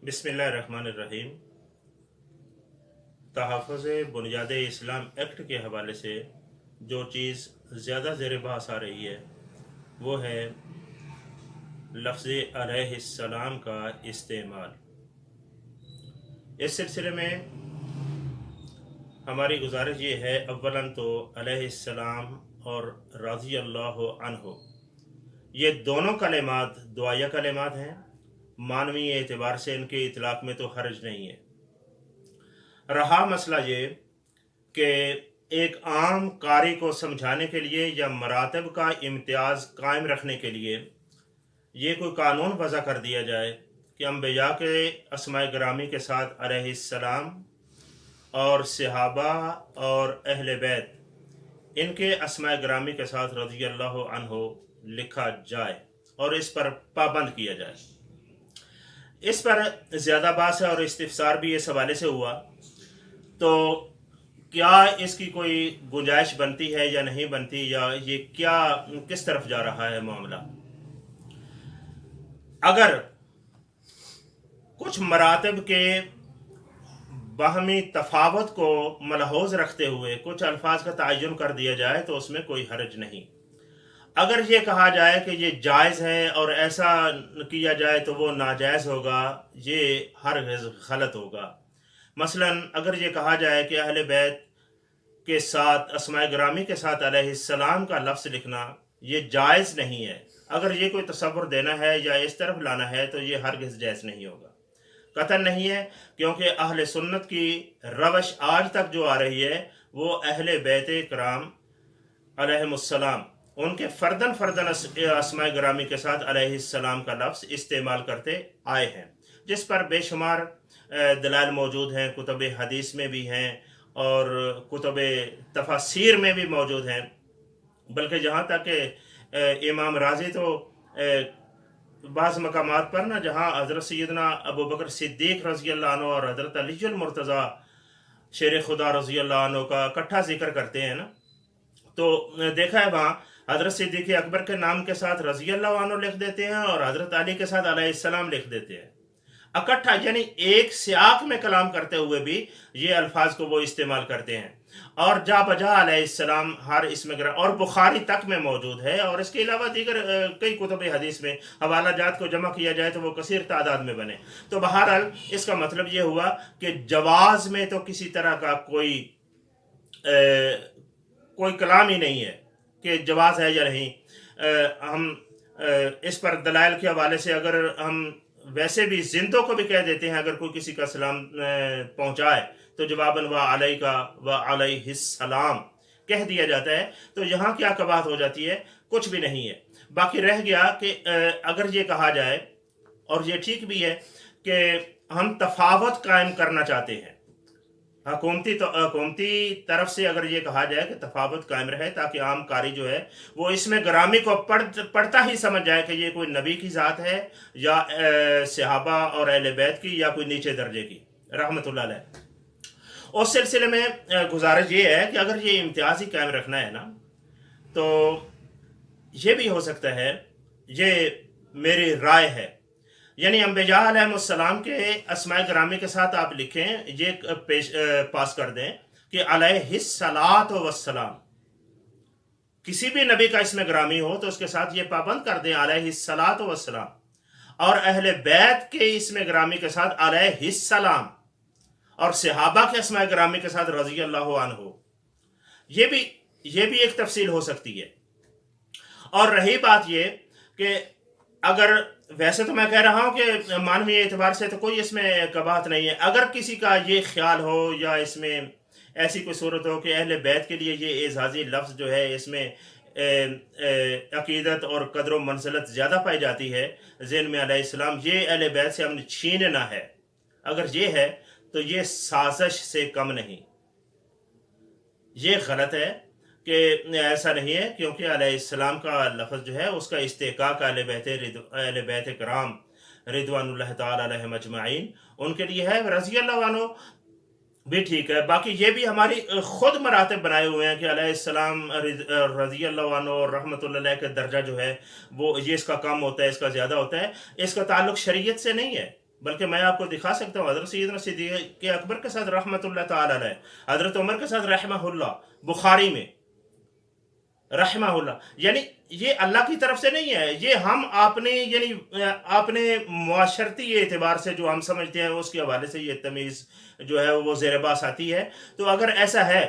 बिस्मिल्लाहिर्रहमानिर्रहीम। तहफ़्फ़ुज़ बुनियाद इस्लाम एक्ट के हवाले से जो चीज़ ज़्यादा ज़ेर बहस आ रही है वो है लफ्ज़ अलैहिस्सलाम का इस्तेमाल। इस सिलसिले में हमारी गुजारिश ये है, अव्वलन तो अलैहिस्सलाम और रज़ी अल्लाहु अन्हु ये दोनों कलिमात दुआया कलिमात हैं। मानवी एतबार से इनके इतलाक़ में तो हर्ज नहीं है। रहा मसला ये कि एक आम कारी को समझाने के लिए या मरातब का इम्तियाज़ कायम रखने के लिए ये कोई कानून वज़ा कर दिया जाए कि अंबिया के अस्माए गिरामी के साथ अलैहिस्सलाम और सहाबा और अहले बैत इनके अस्माए गिरामी के साथ रज़ी अल्लाहु अन्हु लिखा जाए और इस पर पाबंद किया जाए। इस पर ज़्यादा बात है और इस्तिफ़सार भी इस हवाले से हुआ। तो क्या इसकी कोई गुंजाइश बनती है या नहीं बनती, या ये क्या किस तरफ जा रहा है मामला। अगर कुछ मरातब के बाहमी तफावत को मलहूज़ रखते हुए कुछ अल्फाज का तयन कर दिया जाए तो उसमें कोई हर्ज नहीं। अगर ये कहा जाए कि ये जायज़ है और ऐसा किया जाए तो वो नाजायज़ होगा, ये हरगिज़ गलत होगा। मसलन अगर ये कहा जाए कि अहले बैत के साथ अस्माए गिरामी के साथ अलैहिस्सलाम का लफ्ज़ लिखना ये जायज़ नहीं है, अगर ये कोई तसव्वुर देना है या इस तरफ लाना है तो ये हरगिज़ जायज़ नहीं होगा, कतई नहीं है। क्योंकि अहले सुन्नत की रवश आज तक जो आ रही है वो अहले बैत किराम अलैहिमुस्सलाम उनके फ़र्दन फ़र्दन अस्माए गिरामी के साथ अलैहिस्सलाम का लफ्ज़ इस्तेमाल करते आए हैं, जिस पर बेशुमार दलाल मौजूद हैं। कुतुब हदीस में भी हैं और कुतुब तफसीर में भी मौजूद हैं। बल्कि जहाँ तक कि इमाम राज़ी तो बाज़ मकामात पर ना, जहाँ हज़रत सैयदना अबू बकर सिद्दीक़ रज़ी अल्लाह अन्हु और हज़रत अली मुर्तज़ा शेर खुदा रज़ी अल्लाह अन्हु का इकट्ठा जिक्र करते हैं ना, तो देखा है वहाँ हज़रत सिद्दीक़ अकबर के नाम के साथ रज़ी अल्लाह अन्हु लिख देते हैं और हज़रत अली के साथ अलैहिस्सलाम लिख देते हैं इकट्ठा, यानी एक सियाक में कलाम करते हुए भी ये अल्फाज को वो इस्तेमाल करते हैं। और जा बजा अलैहिस्सलाम हर इसमें और बुखारी तक में मौजूद है, और इसके अलावा दीगर कई कुतुब हदीस में हवाला जात को जमा किया जाए तो वो कसीर तादाद में बने। तो बहरहाल इसका मतलब ये हुआ कि जवाज़ में तो किसी तरह का कोई कलाम ही नहीं है कि जवाज़ है या नहीं। हम इस पर दलाइल के हवाले से अगर हम वैसे भी जिंदों को भी कह देते हैं, अगर कोई किसी का सलाम पहुंचाए तो जवाबन व अलैका व अलैहिस्सलाम कह दिया जाता है। तो यहाँ क्या कबात हो जाती है, कुछ भी नहीं है। बाकी रह गया कि अगर ये कहा जाए, और ये ठीक भी है कि हम तफावत कायम करना चाहते हैं, हुकूमती तरफ से अगर ये कहा जाए कि तफावत कायम रहे ताकि आम कारी जो है वो इसमें ग्रामी को पढ़ता ही समझ जाए कि ये कोई नबी की ज़ात है या सहाबा और अहले बैत की या कोई नीचे दर्जे की रहमतुल्लाह अलैह। उस सिलसिले में गुजारिश ये है कि अगर ये इम्तियाज़ ही कायम रखना है ना, तो ये भी हो सकता है, ये मेरी राय है, यानी अंबिया अलैहिस्सलाम के अस्माए गिरामी के साथ आप लिखें, ये पास कर दें कि अलैहिस्सलातु वस्सलाम, किसी भी नबी का इसमें गिरामी हो तो उसके साथ ये पाबंद कर दें अलैहिस्सलातु वस्सलाम, और अहले बैत के इसमें गिरामी के साथ अलैहिस्सलाम, और सहाबा के अस्माए गिरामी के साथ रज़ी अल्लाहु अन्हु। ये भी एक तफसील हो सकती है। और रही बात ये कि अगर वैसे तो मैं कह रहा हूं कि मानवीय एतबार से तो कोई इसमें कबाहत नहीं है, अगर किसी का ये ख्याल हो या इसमें ऐसी कोई सूरत हो कि अहले बैत के लिए ये एजाज़ी लफ्ज़ जो है इसमें अकीदत और कदर व मंज़िलत ज़्यादा पाई जाती है ज़हन में अलैहिस्सलाम, ये अहले बैत से हमने छीनना है, अगर ये है तो ये साजिश से कम नहीं, ये गलत है कि ऐसा नहीं है। क्योंकि अलैहिस्सलाम का लफ्ज़ जो है उसका इस्तेकाक अहले बैत किराम रिदवानुल्लाह ताला अलैहिम अजमाइन उनके लिए है, रज़ी अल्लाह अन्हु भी ठीक है। बाकी ये भी हमारी खुद मरातब बनाए हुए हैं कि अलैहिस्सलाम रज़ी अल्लाह अन्हु और रहमतुल्लाह अलैह का दर्जा जो है वो ये इसका कम होता है, इसका ज़्यादा होता है। इसका ताल्लुक़ शरीयत से नहीं है, बल्कि मैं आपको दिखा सकता हूँ हज़रत सैयदना सिद्दीक़ अकबर के साथ रहमतुल्लाह ताला अलैह, हज़रत उमर के साथ रहमहुल्लाह, बुखारी में रहमहुल्लाह। यानी ये अल्लाह की तरफ से नहीं है, ये हम आपने यानी अपने मुआशरती एतबार से जो हम समझते हैं उसके हवाले से ये तमीज़ जो है वो ज़ेर बास आती है। तो अगर ऐसा है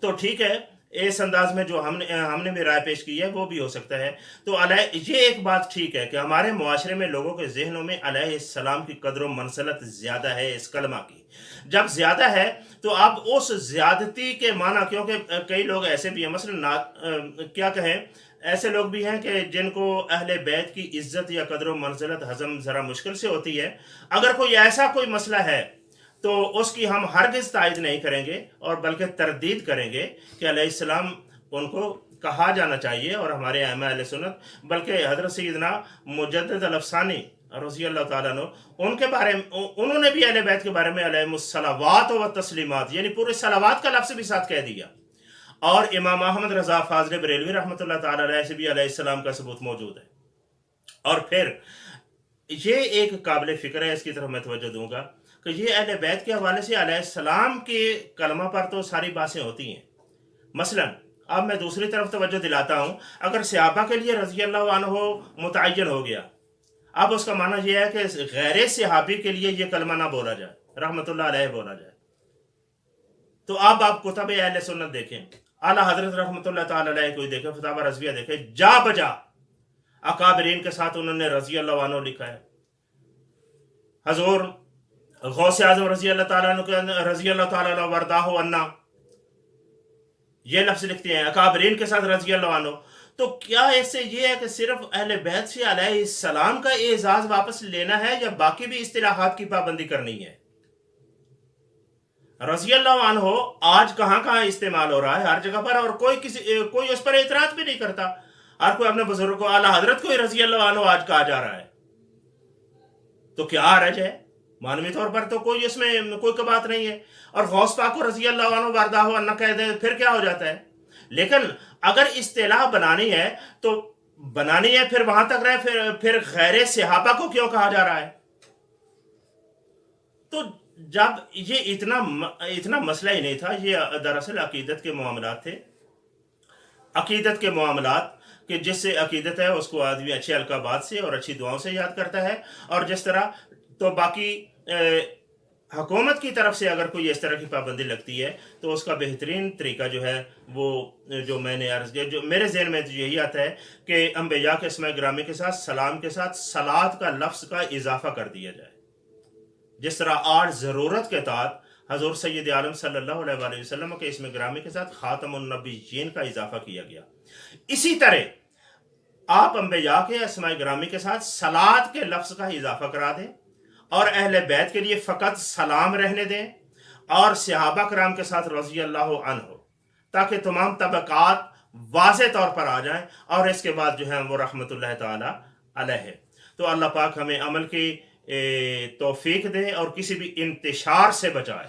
तो ठीक है, इस अंदाज में जो हमने हमने भी राय पेश की है वो भी हो सकता है। तो ये एक बात ठीक है कि हमारे मुआशरे में लोगों के जहनों में अलैहिस्सलाम की कदर मनसलत ज़्यादा है इस कलमा की। जब ज़्यादा है तो आप उस ज़्यादती के माना, क्योंकि कई लोग ऐसे भी हैं मसलन क्या कहें, ऐसे लोग भी हैं कि जिनको अहले बैत की इज्जत या कदर मनसलत हजम ज़रा मुश्किल से होती है। अगर कोई ऐसा कोई मसला है तो उसकी हम हरगिज़ तायद नहीं करेंगे और बल्कि तरदीद करेंगे कि अलैहिस्सलाम उनको कहा जाना चाहिए। और हमारे अइम्मा अहले सुन्नत, बल्कि हज़रत सैयदना मुजद्दिद अल-अफ़सानी रज़ी अल्लाह ताला अन्हु, उनके बारे में उन्होंने भी अहले बैत के बारे में अलैहिमुस्सलावात व तस्लीमात यानी पूरे सलावात का लफ्ज़ भी साथ कह दिया। और इमाम अहमद रज़ा फ़ाज़िल बरेलवी रहमतुल्लाह ताला अलैह से भी अलैहिस्सलाम का सबूत मौजूद है। और फिर ये एक काबिल फ़िक्र है, इसकी तरफ मैं तवज्जो दूंगा कि ये अहले बैत के हवाले से अलैहिस्सलाम के कलमा पर तो सारी बातें होती हैं। मसलन अब मैं दूसरी तरफ तवज्जो दिलाता हूँ, अगर सहाबा के लिए रज़ी अल्लाह अन्हु मुतअय्यन हो गया, अब उसका माना यह है कि गैर सहाबी के लिए ये कलमा ना बोला जाए, रहमतुल्लाह अलैह बोला जाए। तो अब आप कुतुब अहले सुन्नत देखें, आला हजरत रहमतुल्लाह ताला अलैह को देखें, फतावा रज़विया देखें, जा बजा अकाबरीन के साथ उन्होंने रज़ी अल्लाह अन्हु लिखा है। हजूर गौसे आज़म रज़ी अल्लाह ताला अन्हु वरदाहु अन्ना, ये लफ्ज़ लिखते हैं अकाबरीन के साथ रज़ी अल्लाह अन्हु। तो क्या इससे ये है कि सिर्फ अहले बैत से अलैहिस्सलाम का एजाज वापस लेना है या बाकी भी इस्तिलाहात की पाबंदी करनी है? रज़ी अल्लाह अन्हु आज कहाँ कहाँ इस्तेमाल हो रहा है, हर जगह पर, और कोई उस पर एतराज भी नहीं करता। हर कोई अपने बुजुर्ग को आला हजरत को ही रज़ी अल्लाह अन्हु आज कहा जा रहा है। तो क्या हरज है? मानवी तौर पर तो कोई इसमें कोई बात नहीं है। और गौस पाक को रज़ी अल्लाह अन्हु वारदाहु अन्ना कह दे, फिर क्या हो जाता है? लेकिन अगर इस्तिलाह बनानी है तो बनानी है, फिर वहां तक रहे, फिर गैर सहाबा को क्यों कहा जा रहा है? तो जब ये इतना मसला ही नहीं था, ये दरअसल अकीदत के मामलात थे। अकीदत के मामलात कि जिससे अकीदत है उसको आदमी अच्छे अलकाबात से और अच्छी दुआओं से याद करता है। और जिस तरह तो बाकी हुकूमत की तरफ से अगर कोई इस तरह की पाबंदी लगती है तो उसका बेहतरीन तरीका जो है वो जो मैंने अर्ज़ किया, जो मेरे ज़हन में तो यही आता है कि अंबिया के अस्माए गिरामी के साथ सलाम के साथ सलात का लफ्ज़ का इजाफा कर दिया जाए। जिस तरह आज ज़रूरत के तहत हज़ूर सैयद आलम सल्लल्लाहु अलैहि वसल्लम के इसमें गिरामी के साथ खातमुन नबिय्यीन का इजाफा किया गया, इसी तरह आप अंबिया के अस्माए गिरामी के साथ सलात के लफ्ज़ का इजाफा करा दें और अहले बैत के लिए फ़कत सलाम रहने दें और सहाबा कराम के साथ रज़ी अल्लाह अन्हु, ताकि तमाम तबक़ात वाज़े तौर पर आ जाएं और इसके बाद जो है वो रहमतुल्लाह ताला अलैह। तो अल्लाह पाक हमें अमल की तौफीक दे और किसी भी इंतशार से बचाए।